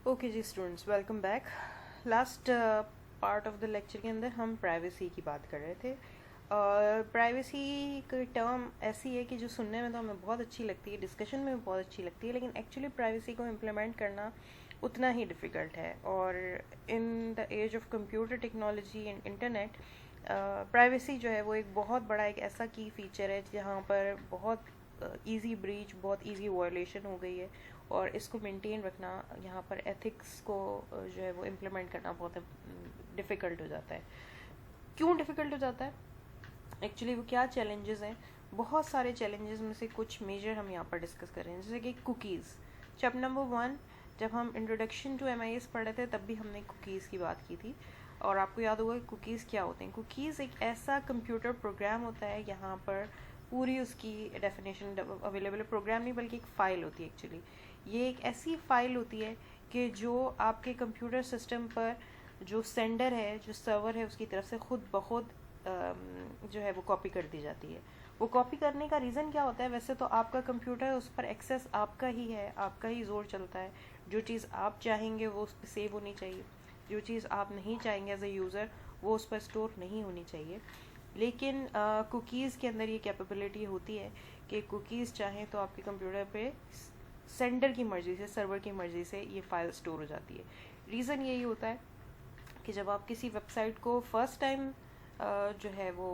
Okay जी students, welcome back. Last part of the lecture के अंदर हम प्राइवेसी की बात कर रहे थे. प्राइवेसी की टर्म ऐसी है कि जो सुनने में तो हमें बहुत अच्छी लगती है, डिस्कशन में भी बहुत अच्छी लगती है, लेकिन एक्चुअली प्राइवेसी को इम्प्लीमेंट करना उतना ही डिफ़िकल्ट है. और in the age of computer technology and internet, privacy जो है वो एक बहुत बड़ा एक ऐसा की फीचर है जहाँ पर बहुत ईज़ी ब्रीच, बहुत ईज़ी वायलेशन हो गई है. और इसको मेंटेन रखना, यहाँ पर एथिक्स को जो है वो इम्प्लीमेंट करना बहुत डिफ़िकल्ट हो जाता है. क्यों डिफ़िकल्ट हो जाता है? एक्चुअली वो क्या चैलेंजेस हैं? बहुत सारे चैलेंजेस में से कुछ मेजर हम यहाँ पर डिस्कस कर रहे हैं. जैसे कि कुकीज़. चैप्टर नंबर 1 जब हम इंट्रोडक्शन टू MIS पढ़े थे तब भी हमने कुकीज़ की बात की थी. और आपको याद होगा कि कुकीज़ क्या होते हैं. कुकीज़ एक ऐसा कंप्यूटर प्रोग्राम होता है, यहाँ पर पूरी उसकी डेफिनेशन अवेलेबल है. प्रोग्राम नहीं बल्कि एक फ़ाइल होती है. एक्चुअली ये एक ऐसी फ़ाइल होती है कि जो आपके कंप्यूटर सिस्टम पर जो सेंडर है, जो सर्वर है, उसकी तरफ से खुद बखुद जो है वो कॉपी कर दी जाती है. वो कॉपी करने का रीज़न क्या होता है? वैसे तो आपका कंप्यूटर, उस पर एक्सेस आपका ही है, आपका ही जोर चलता है. जो चीज़ आप चाहेंगे वो उस पर सेव होनी चाहिए, जो चीज़ आप नहीं चाहेंगे एज ए यूज़र वो उस पर स्टोर नहीं होनी चाहिए. लेकिन कुकीज़ के अंदर ये कैपेबिलिटी होती है कि कुकीज़ चाहें तो आपके कंप्यूटर पे सेंडर की मर्ज़ी से, सर्वर की मर्ज़ी से ये फ़ाइल स्टोर हो जाती है. रीज़न यही होता है कि जब आप किसी वेबसाइट को फ़र्स्ट टाइम जो है वो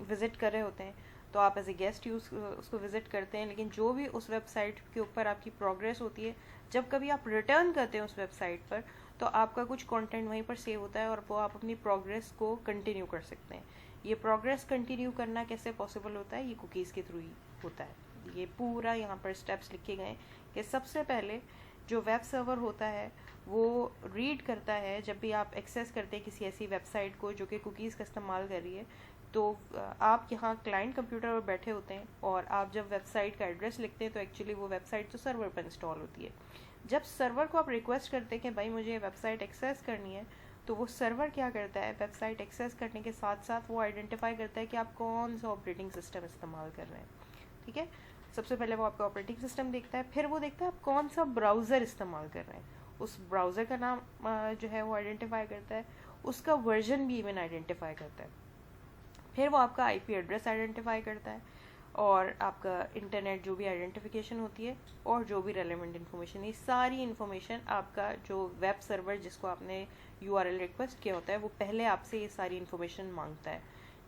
विज़िट कर रहे होते हैं तो आप एज ए गेस्ट उसको विज़िट करते हैं. लेकिन जो भी उस वेबसाइट के ऊपर आपकी प्रोग्रेस होती है, जब कभी आप रिटर्न करते हैं उस वेबसाइट पर, तो आपका कुछ कंटेंट वहीं पर सेव होता है और वो आप अपनी प्रोग्रेस को कंटिन्यू कर सकते हैं. ये प्रोग्रेस कंटिन्यू करना कैसे पॉसिबल होता है? ये कुकीज़ के थ्रू ही होता है. ये पूरा यहाँ पर स्टेप्स लिखे गए हैं कि सबसे पहले जो वेब सर्वर होता है वो रीड करता है. जब भी आप एक्सेस करते हैं किसी ऐसी वेबसाइट को जो कि कुकीज़ का इस्तेमाल कर रही है, तो आप यहाँ क्लाइंट कंप्यूटर पर बैठे होते हैं और आप जब वेबसाइट का एड्रेस लिखते हैं तो एक्चुअली वो वेबसाइट तो सर्वर पर इंस्टॉल होती है. जब सर्वर को आप रिक्वेस्ट करते हैं कि भाई मुझे वेबसाइट एक्सेस करनी है, तो वो सर्वर क्या करता है? वेबसाइट एक्सेस करने के साथ साथ वो आइडेंटिफाई करता है कि आप कौन सा ऑपरेटिंग सिस्टम इस्तेमाल कर रहे हैं. ठीक है, सबसे पहले वो आपका ऑपरेटिंग सिस्टम देखता है, फिर वो देखता है आप कौन सा ब्राउज़र इस्तेमाल कर रहे हैं. उस ब्राउज़र का नाम जो है वो आइडेंटिफाई करता है, उसका वर्जन भी इवन आइडेंटिफाई करता है. फिर वो आपका IP एड्रेस आइडेंटिफाई करता है और आपका इंटरनेट जो भी आइडेंटिफिकेशन होती है और जो भी रेलेवेंट इन्फॉर्मेशन, ये सारी इन्फॉर्मेशन आपका जो वेब सर्वर जिसको आपने URL रिक्वेस्ट किया होता है वो पहले आपसे ये सारी इन्फॉर्मेशन मांगता है.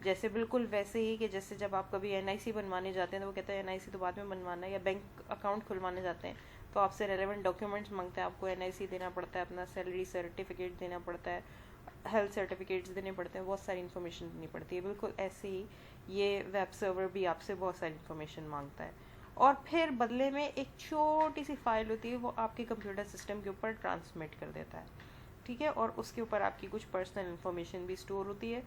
जैसे बिल्कुल वैसे ही कि जैसे जब आप कभी NIC बनवाने जाते हैं तो वो कहता है NIC तो बाद में बनवाना है, या बैंक अकाउंट खुलवाने जाते हैं तो आपसे रेलेवेंट डॉक्यूमेंट्स मांगता है. आपको NIC देना पड़ता है, अपना सैलरी सर्टिफिकेट देना पड़ता है, हेल्थ सर्टिफिकेट्स देने पड़ते हैं, बहुत सारी इन्फॉर्मेशन देनी पड़ती है. बिल्कुल ऐसे ही ये वेब सर्वर भी आपसे बहुत सारी इन्फॉर्मेशन मांगता है. और फिर बदले में एक छोटी सी फाइल होती है, वो आपके कंप्यूटर सिस्टम के ऊपर ट्रांसमिट कर देता है. ठीक है, और उसके ऊपर आपकी कुछ पर्सनल इन्फॉर्मेशन भी स्टोर होती है.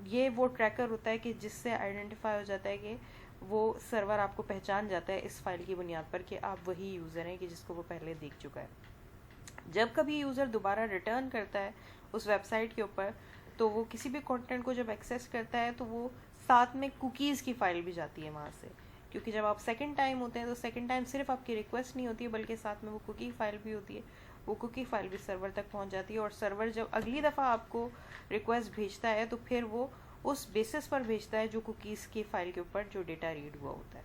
ये वो ट्रैकर होता है कि जिससे आइडेंटिफाई हो जाता है कि वो सर्वर आपको पहचान जाता है इस फाइल की बुनियाद पर कि आप वही यूज़र हैं कि जिसको वो पहले देख चुका है. जब कभी यूज़र दोबारा रिटर्न करता है उस वेबसाइट के ऊपर, तो वो किसी भी कंटेंट को जब एक्सेस करता है तो वो साथ में कुकीज़ की फ़ाइल भी जाती है वहाँ से. क्योंकि जब आप सेकंड टाइम होते हैं तो सेकंड टाइम सिर्फ आपकी रिक्वेस्ट नहीं होती है बल्कि साथ में वो कुकी फ़ाइल भी होती है. वो कुकी फ़ाइल भी सर्वर तक पहुँच जाती है और सर्वर जब अगली दफ़ा आपको रिक्वेस्ट भेजता है तो फिर वो उस बेसिस पर भेजता है जो कुकीज़ की फ़ाइल के ऊपर जो डेटा रीड हुआ होता है.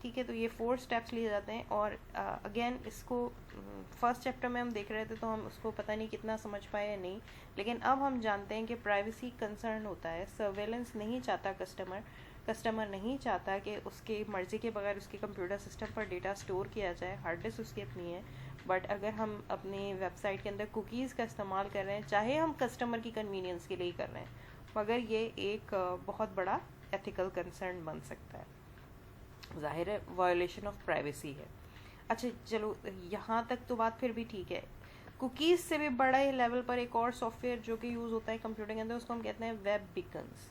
ठीक है, तो ये 4 स्टेप्स लिए जाते हैं. और अगेन इसको फर्स्ट चैप्टर में हम देख रहे थे तो हम उसको पता नहीं कितना समझ पाए या नहीं, लेकिन अब हम जानते हैं कि प्राइवेसी कंसर्न होता है. सर्वेलेंस नहीं चाहता कस्टमर नहीं चाहता कि उसकी मर्ज़ी के बगैर उसके कंप्यूटर सिस्टम पर डेटा स्टोर किया जाए. हार्ड डिस्क उसकी अपनी है, बट अगर हम अपनी वेबसाइट के अंदर कुकीज़ का इस्तेमाल कर रहे हैं, चाहे हम कस्टमर की कन्वीनियंस के लिए कर रहे हैं, मगर ये एक बहुत बड़ा एथिकल कंसर्न बन सकता है. ज़ाहिर है वायोलेशन ऑफ प्राइवेसी है. अच्छा चलो, यहाँ तक तो बात फिर भी ठीक है. कुकीज़ से भी बड़े लेवल पर एक और सॉफ्टवेयर जो कि यूज़ होता है कंप्यूटर के अंदर, उसको हम कहते हैं वेब बीकन्स.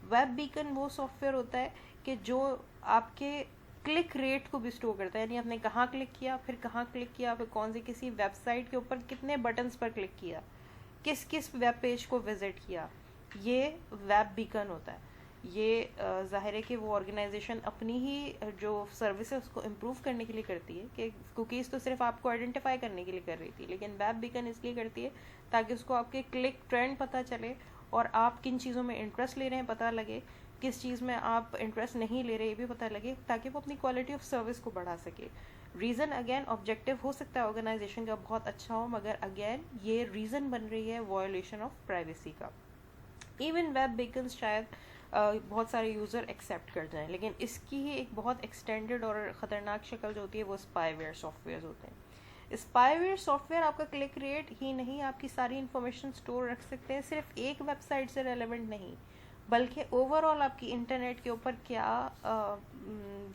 वेब बीकन वो सॉफ्टवेयर होता है कि जो आपके क्लिक रेट को भी स्टोर करता है, यानी आपने कहाँ क्लिक किया, फिर कहाँ क्लिक किया, फिर कौन सी किसी वेबसाइट के ऊपर कितने बटन्स पर क्लिक किया, किस किस वेब पेज को विज़िट किया. ये वेब बीकन होता है. یہ ظاہر ہے کہ وہ آرگنائزیشن اپنی ہی جو سروس ہے اس کو امپروو کرنے کے لیے کرتی ہے، کہ کوکیز تو صرف آپ کو آئیڈینٹیفائی کرنے کے لیے کر رہی تھی، لیکن ویب بیکن اس لیے کرتی ہے تاکہ اس کو آپ کے کلک ٹرینڈ پتہ چلے اور آپ کن چیزوں میں انٹرسٹ لے رہے ہیں پتہ لگے، کس چیز میں آپ انٹرسٹ نہیں لے رہے یہ بھی پتہ لگے، تاکہ وہ اپنی کوالٹی آف سروس کو بڑھا سکے. ریزن اگین آبجیکٹیو ہو سکتا ہے آرگنائزیشن کا بہت اچھا ہو، مگر اگین یہ ریزن بن رہی ہے وائلیشن آف پرائیویسی کا. ایون ویب بیکنز شاید بہت سارے یوزر ایکسیپٹ کر جائیں، لیکن اس کی ہی ایک بہت ایکسٹینڈڈ اور خطرناک شکل جو ہوتی ہے وہ اسپائی ویئر سافٹ ویئرز ہوتے ہیں. اسپائی ویئر سافٹ ویئر آپ کا کلک ریٹ ہی نہیں، آپ کی ساری انفارمیشن اسٹور رکھ سکتے ہیں، صرف ایک ویب سائٹ سے ریلیونٹ نہیں، بلکہ اوور آل آپ کی انٹرنیٹ کے اوپر کیا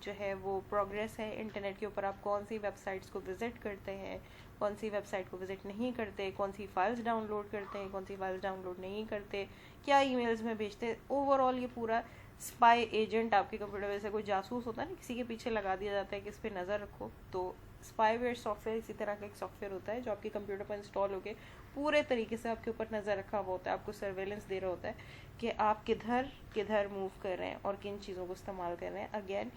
جو ہے وہ پروگریس ہے، انٹرنیٹ کے اوپر آپ کون سی ویب سائٹس کو وزٹ کرتے ہیں، کون سی ویب سائٹ کو وزٹ نہیں کرتے، کون سی فائلز ڈاؤن لوڈ کرتے ہیں، کون سی فائلز ڈاؤن لوڈ نہیں کرتے، کیا ای میلز میں بھیجتے ہیں. اوور آل یہ پورا اسپائی ایجنٹ آپ کے کمپیوٹر میں سے کوئی جاسوس ہوتا ہے نا، کسی کے پیچھے لگا دیا جاتا ہے کہ اس پہ نظر رکھو. تو اسپائی ویئر سافٹ ویئر اسی طرح کا ایک سافٹ ویئر ہوتا ہے جو آپ کے کمپیوٹر پر انسٹال ہو کے پورے طریقے سے آپ کے اوپر نظر رکھا ہوا ہوتا ہے، آپ کو سرویلنس دے رہا ہوتا ہے کہ آپ کدھر کدھر موو کر رہے ہیں اور کن چیزوں کو استعمال کر رہے ہیں. اگین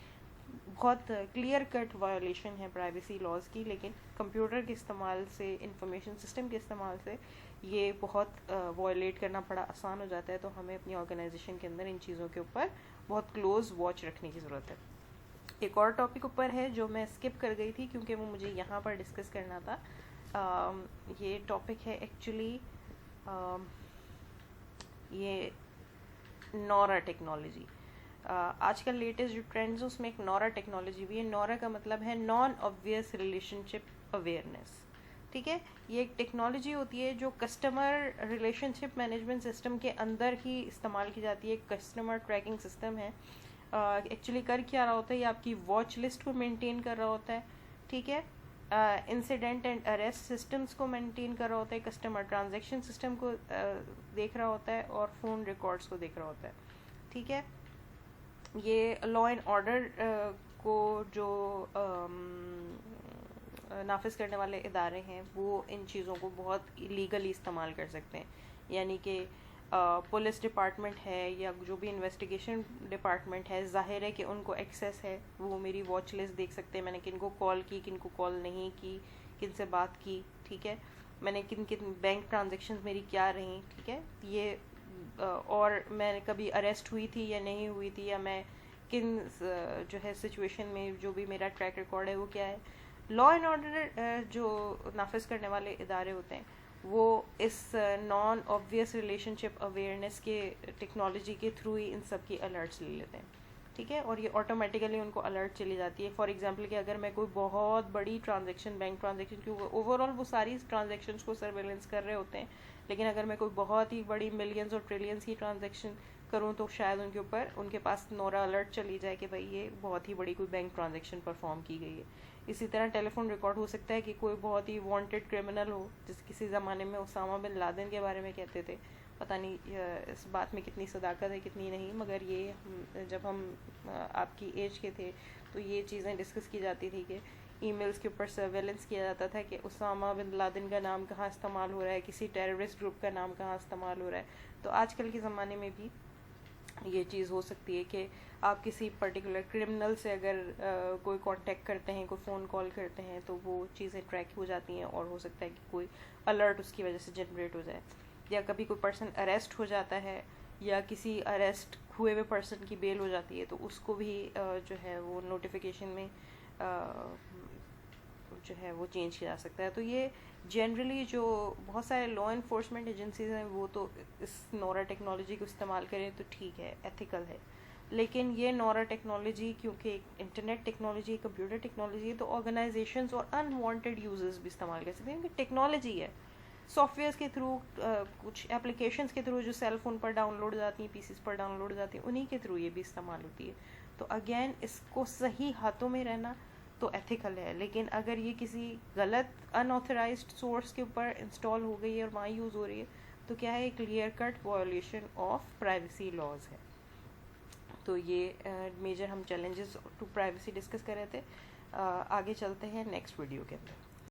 بہت کلیئر کٹ وائلیشن ہے پرائیویسی لاز کی، لیکن کمپیوٹر کے استعمال سے، انفارمیشن سسٹم کے استعمال سے یہ بہت وائلیٹ کرنا بڑا آسان ہو جاتا ہے. تو ہمیں اپنی آرگنائزیشن کے اندر ان چیزوں کے اوپر بہت کلوز واچ رکھنے کی ضرورت ہے. ایک اور ٹاپک اوپر ہے جو میں اسکپ کر گئی تھی کیونکہ وہ مجھے یہاں پر ڈسکس کرنا تھا. یہ ٹاپک ہے ایکچولی یہ نورا ٹیکنالوجی. آج کل لیٹسٹ جو ٹرینڈز اس میں ایک نورا ٹیکنالوجی بھی ہے. نورا کا مطلب ہے نان آبویس ریلیشن شپ اویئرنیس. ٹھیک ہے، یہ ایک ٹیکنالوجی ہوتی ہے جو کسٹمر ریلیشن شپ مینجمنٹ سسٹم کے اندر ہی استعمال کی جاتی ہے. ایک کسٹمر ٹریکنگ سسٹم ہے. ایکچولی کر کیا رہا ہوتا ہے، یہ آپ کی واچ لسٹ کو مینٹین کر رہا ہوتا ہے. ٹھیک ہے، انسیڈنٹ اینڈ اریسٹ سسٹمز کو مینٹین کر رہا ہوتا ہے، کسٹمر ٹرانزیکشن سسٹم کو دیکھ رہا ہوتا ہے، اور فون ریکارڈز کو دیکھ رہا ہوتا ہے. ٹھیک ہے، یہ لا اینڈ آرڈر کو جو نافذ کرنے والے ادارے ہیں وہ ان چیزوں کو بہت لیگلی استعمال کر سکتے ہیں. یعنی کہ پولیس ڈپارٹمنٹ ہے یا جو بھی انویسٹیگیشن ڈپارٹمنٹ ہے، ظاہر ہے کہ ان کو ایکسیس ہے، وہ میری واچ لسٹ دیکھ سکتے ہیں، میں نے کن کو کال کی، کن کو کال نہیں کی، کن سے بات کی. ٹھیک ہے، میں نے کن کن بینک ٹرانزیکشنز میری کیا رہیں. ٹھیک ہے، یہ اور میں کبھی اریسٹ ہوئی تھی یا نہیں ہوئی تھی، یا میں کن جو ہے سچویشن میں جو بھی میرا ٹریک ریکارڈ ہے وہ کیا ہے. لا اینڈ آرڈر جو نافذ کرنے والے ادارے ہوتے ہیں وہ اس نان آبویس ریلیشن شپ اویئرنیس کے ٹیکنالوجی کے تھرو ہی ان سب کی الرٹس لے لیتے ہیں. ٹھیک ہے، اور یہ آٹومیٹیکلی ان کو الرٹ چلی جاتی ہے. فار ایگزامپل کہ اگر میں کوئی بہت بڑی ٹرانزیکشن، بینک ٹرانزیکشن، کیونکہ اوور آل وہ ساری ٹرانزیکشنس کو سرویلنس کر رہے ہوتے ہیں، لیکن اگر میں کوئی بہت ہی بڑی ملینز اور ٹریلینس کی ٹرانزیکشن کروں تو شاید ان کے اوپر ان کے پاس نورا الرٹ چلی جائے کہ بھائی یہ بہت ہی بڑی کوئی بینک ٹرانزیکشن پرفارم کی گئی ہے. اسی طرح ٹیلی فون ریکارڈ ہو سکتا ہے کہ کوئی بہت ہی وانٹیڈ کرمنل ہو، جس کسی زمانے میں اسامہ بن لادن کے بارے میں کہتے تھے. پتہ نہیں اس بات میں کتنی صداقت ہے کتنی نہیں، مگر یہ جب ہم آپ کی ایج کے تھے تو یہ چیزیں ڈسکس کی جاتی تھی کہ ای میلز کے اوپر سرویلنس کیا جاتا تھا کہ اسامہ بن لادن کا نام کہاں استعمال ہو رہا ہے، کسی ٹیررسٹ گروپ کا نام کہاں استعمال ہو رہا ہے. تو آج کل کے زمانے میں بھی یہ چیز ہو سکتی ہے کہ آپ کسی پرٹیکولر کرمنل سے اگر کوئی کانٹیکٹ کرتے ہیں، کوئی فون کال کرتے ہیں، تو وہ چیزیں ٹریک ہو جاتی ہیں اور ہو سکتا ہے کہ کوئی الرٹ اس کی وجہ سے جنریٹ ہو جائے. یا کبھی کوئی پرسن اریسٹ ہو جاتا ہے یا کسی اریسٹ ہوئے ہوئے پرسن کی بیل ہو جاتی ہے تو اس کو بھی جو ہے وہ نوٹیفیکیشن میں جو ہے وہ چینج کیا جا سکتا ہے. تو یہ جنرلی جو بہت سارے لا انفورسمنٹ ایجنسیز ہیں وہ تو اس نورا ٹیکنالوجی کو استعمال کریں تو ٹھیک ہے، ایتھیکل ہے. لیکن یہ نورا ٹیکنالوجی کیونکہ انٹرنیٹ ٹیکنالوجی، کمپیوٹر ٹیکنالوجی ہے، تو آرگنائزیشنز اور انوانٹیڈ یوزرز بھی استعمال کر سکتے ہیں کیونکہ ٹیکنالوجی ہے. سافٹ ویئرس کے تھرو، کچھ اپلیکیشنس کے تھرو جو سیل فون پر ڈاؤن لوڈ جاتی ہیں، پی سیز پر ڈاؤن لوڈ جاتی ہیں، انہی کے تھرو یہ بھی استعمال ہوتی ہے. تو اگین اس کو صحیح ہاتھوں میں رہنا تو ایتھیکل ہے. لیکن اگر یہ کسی غلط ان آتھورائزڈ سورس کے اوپر انسٹال ہو گئی ہے اور وہاں یوز ہو رہی ہے تو کیا ہے، clear cut violation of privacy laws ہے. تو یہ میجر ہم چیلنجز ٹو پرائیویسی ڈسکس کر رہے تھے. آگے چلتے ہیں نیکسٹ ویڈیو کے اندر.